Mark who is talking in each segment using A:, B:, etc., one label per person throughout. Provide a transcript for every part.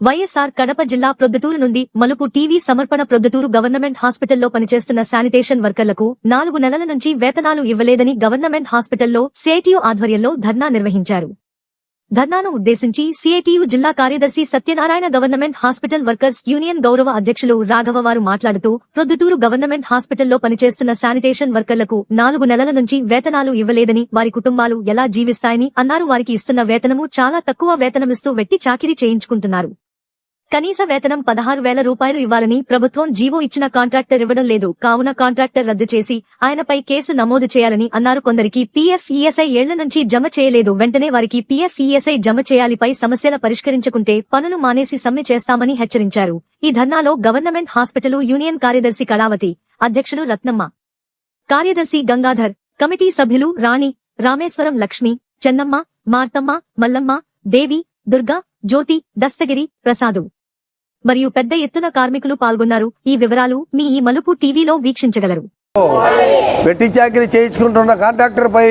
A: వైఎస్ఆర్ కడప జిల్లా ప్రొద్దుటూరు నుండి మలుపు టీవీ సమర్పణ. ప్రొద్దుటూరు గవర్నమెంట్ హాస్పిటల్లో పనిచేస్తున్న శానిటేషన్ వర్కర్లకు 4 నెలల నుంచి వేతనాలు ఇవ్వలేదని గవర్నమెంట్ హాస్పిటల్లో సిఐటియు ఆధ్వర్యంలో ధర్నా నిర్వహించారు. ధర్నాను ఉద్దేశించి సిఐటియు జిల్లా కార్యదర్శి Satyanarayana, government hospital workers union గౌరవ అధ్యక్షులు రాఘవ వారు మాట్లాడుతూ, ప్రొద్దుటూరు గవర్నమెంట్ హాస్పిటల్లో పనిచేస్తున్న శానిటేషన్ వర్కర్లకు 4 నెలల నుంచి వేతనాలు ఇవ్వలేదని, వారి కుటుంబాలు ఎలా జీవిస్తాయని అన్నారు. వారికి ఇస్తున్న వేతనము చాలా తక్కువ వేతనమిస్తూ వెట్టి చాకిరీ చేయించుకుంటున్నారు. కనీస వేతనం 16,000 రూపాయలు ఇవ్వాలని ప్రభుత్వం జీవో ఇచ్చిన కాంట్రాక్టర్ ఇవ్వడం లేదు. కావున కాంట్రాక్టర్ రద్దు చేసి ఆయనపై కేసు నమోదు చేయాలని అన్నారు. కొందరికి పీఎఫ్, ఈఎస్ఐ ఏళ్ల నుంచి జమ చేయలేదు. వెంటనే వారికి పీఎఫ్, ఈఎస్ఐ జమ చేయాలిపై సమస్యల పరిష్కరించకుంటే పనులు మానేసి సమ్మె చేస్తామని హెచ్చరించారు. ఈ ధర్నాలో గవర్నమెంట్ హాస్పిటల్ యూనియన్ కార్యదర్శి కళావతి, అధ్యక్షులు రత్నమ్మ, కార్యదర్శి గంగాధర్, కమిటీ సభ్యులు రాణి, రామేశ్వరం, లక్ష్మి, చెన్నమ్మ, మార్తమ్మ, మల్లమ్మ, దేవి, దుర్గా, జ్యోతి, దస్తగిరి, ప్రసాదు మరియు పెద్ద ఎత్తున కార్మికులు పాల్గొన్నారు. ఈ వివరాలు మీ ఈ మలుపు టీవీలో వీక్షించగలరు.
B: వెట్టి చాకరీ చేయించుకుంటున్న కాంట్రాక్టర్ పై,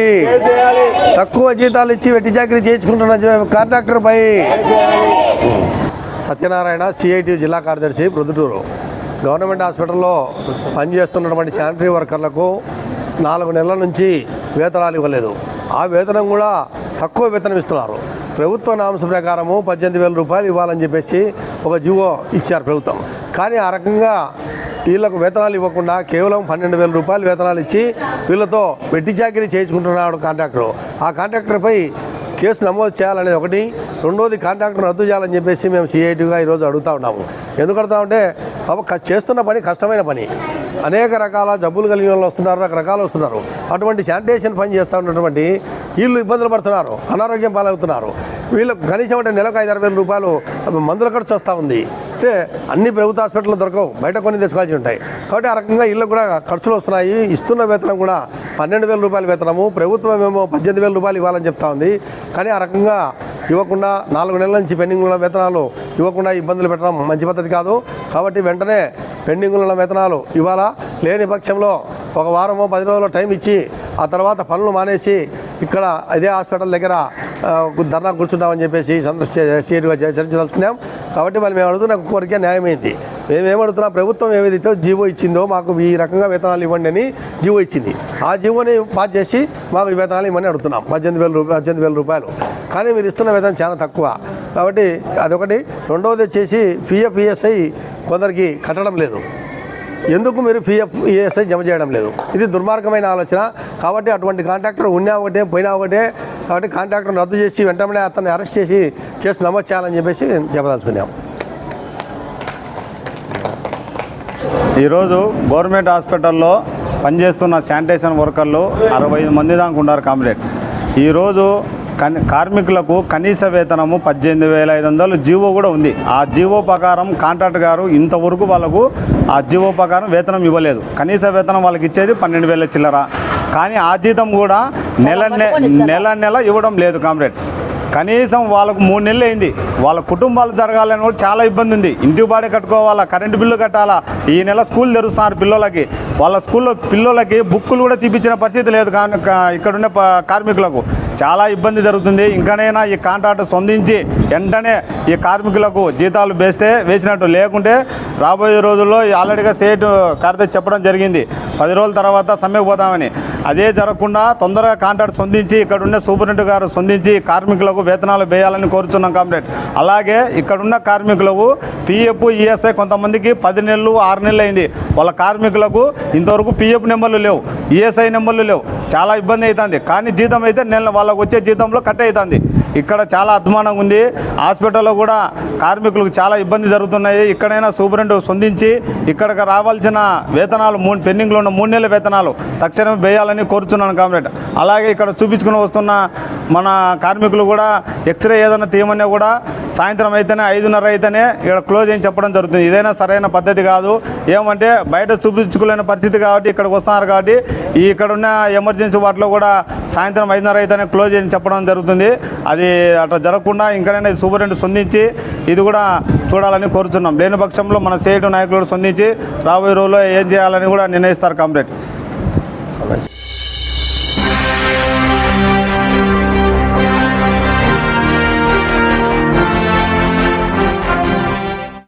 B: తక్కువ జీతాలు ఇచ్చి వెట్టి చాకరీ చేయించుకుంటున్న కాంట్రాక్టర్ పై. సత్యనారాయణ, సిఐటియు జిల్లా కార్యదర్శి, ప్రొద్దుటూరు. గవర్నమెంట్ హాస్పిటల్లో పనిచేస్తున్నటువంటి శానిటరీ వర్కర్లకు 4 నెలల నుంచి వేతనాలు ఇవ్వలేదు. ఆ వేతనం కూడా తక్కువ వేతనం ఇస్తున్నారు. ప్రభుత్వ నాంశ ప్రకారము 18,000 రూపాయలు ఇవ్వాలని చెప్పేసి ఒక జీవో ఇచ్చారు ప్రభుత్వం. కానీ ఆ రకంగా వీళ్ళకు వేతనాలు ఇవ్వకుండా కేవలం 12,000 రూపాయలు వేతనాలు ఇచ్చి వీళ్ళతో వెట్టి చాకిరీ చేయించుకుంటున్నాడు కాంట్రాక్టర్. ఆ కాంట్రాక్టర్పై కేసు నమోదు చేయాలనేది ఒకటి. రెండోది, కాంట్రాక్టర్ రద్దు చేయాలని చెప్పేసి మేము సిఐటిగా ఈరోజు అడుగుతూ ఉన్నాము. ఎందుకు అడుగుతామంటే, చేస్తున్న పని కష్టమైన పని. అనేక రకాల జబ్బులు కలిగిన వాళ్ళు వస్తున్నారు, రకరకాలు వస్తున్నారు. అటువంటి శానిటేషన్ పని చేస్తూ ఉన్నటువంటి వీళ్ళు ఇబ్బందులు పడుతున్నారు, అనారోగ్యం పాలవుతున్నారు. వీళ్ళకు కనీసం అంటే నెలకు 5,000-6,000 రూపాయలు మందుల ఖర్చు వస్తూ ఉంది. అంటే అన్ని ప్రభుత్వ హాస్పిటల్లో దొరకవు, బయట కొన్ని తెచ్చుకోవాల్సి ఉంటాయి. కాబట్టి ఆ రకంగా వీళ్ళకు కూడా ఖర్చులు వస్తున్నాయి. ఇస్తున్న వేతనం కూడా 12,000 రూపాయల వేతనము, ప్రభుత్వం ఏమో 18,000 రూపాయలు ఇవ్వాలని చెప్తా ఉంది. కానీ ఆ రకంగా ఇవ్వకుండా 4 నెలల నుంచి పెండింగ్ ఉన్న వేతనాలు ఇవ్వకుండా ఇబ్బందులు పెట్టడం మంచి పద్ధతి కాదు. కాబట్టి వెంటనే పెండింగ్ ఉన్న వేతనాలు ఇవ్వాలా. లేని పక్షంలో ఒక వారమో 10 రోజులు టైం ఇచ్చి ఆ తర్వాత పనులు మానేసి ఇక్కడ ఇదే హాస్పిటల్ దగ్గర ధర్నా కూర్చుంటామని చెప్పేసి సీరియస్గా చర్చించదలుచుకున్నాం. కాబట్టి మరి మేము అడుగుతున్న కోరిక న్యాయమైంది. మేమేమడుగుతున్నాం, ప్రభుత్వం ఏదైతే జీవో ఇచ్చిందో మాకు ఈ రకంగా వేతనాలు ఇవ్వండి అని జీవో ఇచ్చింది. ఆ జీవోని పాస్ చేసి మాకు ఈ వేతనాలు ఇవ్వని అడుగుతున్నాం. 18,000 రూపాయలు. కానీ మీరు ఇస్తున్న వేతనం చాలా తక్కువ. కాబట్టి అదొకటి. రెండవది వచ్చేసి పిఎఫ్, ఈఎస్ఐ కొందరికి కట్టడం లేదు. ఎందుకు మీరు పిఎఫ్, ఈఎస్ఐ జమ చేయడం లేదు? ఇది దుర్మార్గమైన ఆలోచన. కాబట్టి అటువంటి కాంట్రాక్టర్ ఉన్నా ఒకటే, పోయినా ఒకటే. కాబట్టి కాంట్రాక్టర్ రద్దు చేసి వెంటనే అతన్ని అరెస్ట్ చేసి కేసు నమోదు చేయాలని చెప్పేసి చెప్పదలుచుకున్నాం.
C: ఈరోజు గవర్నమెంట్ హాస్పిటల్లో పనిచేస్తున్న శానిటేషన్ వర్కర్లు 65 మంది దాకా ఉన్నారు కాంప్లీట్. ఈరోజు కార్మికులకు కనీస వేతనము 18,500 జీవో కూడా ఉంది. ఆ జీవో ప్రకారం కాంట్రాక్టర్ గారు ఇంతవరకు వాళ్ళకు ఆ జీవో ప్రకారం వేతనం ఇవ్వలేదు. కనీస వేతనం వాళ్ళకి ఇచ్చేది 12,000 చిల్లర. కానీ ఆ జీతం కూడా నెల ఇవ్వడం లేదు కాంప్లీట్. కనీసం వాళ్ళకు 3 నెలలు అయింది. వాళ్ళ కుటుంబాలు జరగాలని కూడా చాలా ఇబ్బంది ఉంది. ఇంటి బాడీ కట్టుకోవాలా, కరెంటు బిల్లు కట్టాలా. ఈ నెల స్కూల్ తెరుస్తున్నారు పిల్లలకి. వాళ్ళ స్కూల్లో పిల్లలకి బుక్కులు కూడా తీపించిన పరిస్థితి లేదు. ఇక్కడున్న కార్మికులకు చాలా ఇబ్బంది జరుగుతుంది. ఇంకనైనా ఈ కాంట్రాక్ట్ స్పందించి వెంటనే ఈ కార్మికులకు జీతాలు వేసినట్టు, లేకుంటే రాబోయే రోజుల్లో ఆల్రెడీగా సేటు కార్యదర్శి చెప్పడం జరిగింది 10 రోజుల తర్వాత సమ్మెకు పోతామని. అదే జరగకుండా తొందరగా కాంట్రాక్ట్ స్పందించి ఇక్కడున్న సూపరింటెండెంట్ గారు స్పందించి కార్మికులకు వేతనాలు వేయాలని కోరుతున్నాం కాంప్లీట్. అలాగే ఇక్కడున్న కార్మికులకు పిఎఫ్, ఈఎస్ఐ కొంతమందికి 10 నెలలు 6 నెలలు అయింది. వాళ్ళ కార్మికులకు ఇంతవరకు పిఎఫ్ నెంబర్లు లేవు, ఈఎస్ఐ నెంబర్లు లేవు. చాలా ఇబ్బంది అవుతుంది. కానీ జీతం అయితే వాళ్ళకు వచ్చే జీతంలో కట్ అవుతుంది. ఇక్కడ చాలా అధ్వానంగా ఉంది. హాస్పిటల్లో కూడా కార్మికులకు చాలా ఇబ్బంది జరుగుతున్నాయి. ఇక్కడైనా సూపరింటెండెంట్ స్పందించి ఇక్కడికి రావాల్సిన వేతనాలు పెండింగ్లో ఉన్న 3 నెలల వేతనాలు తక్షణమే వేయాలని కోరుతున్నాను కామ్రేడ్. అలాగే ఇక్కడ చూపించుకుని వస్తున్న మన కార్మికులు కూడా ఎక్స్రే ఏదైనా తీయమన్నా కూడా సాయంత్రం అయితేనే 5:30 అయితేనే ఇక్కడ క్లోజ్ అని చెప్పడం జరుగుతుంది. ఇదైనా సరైన పద్ధతి కాదు. ఏమంటే బయట చూపించుకోలేని పరిస్థితి కాబట్టి ఇక్కడికి వస్తున్నారు. కాబట్టి ఇక్కడ ఉన్న ఎమర్జెన్సీ వాటిలో కూడా సాయంత్రం 5:30 అయితేనే క్లోజ్ అని చెప్పడం జరుగుతుంది. అది అట్లా జరగకుండా ఇంకనైనా సూపరింటెండెంట్ స్పందించి ఇది కూడా చూడాలని కోరుతున్నాం. లేని పక్షంలో మన స్టేట్ నాయకులు స్పందించి రాబోయే రోజుల్లో ఏం చేయాలని కూడా నిర్ణయిస్తారు కామ్రేడ్.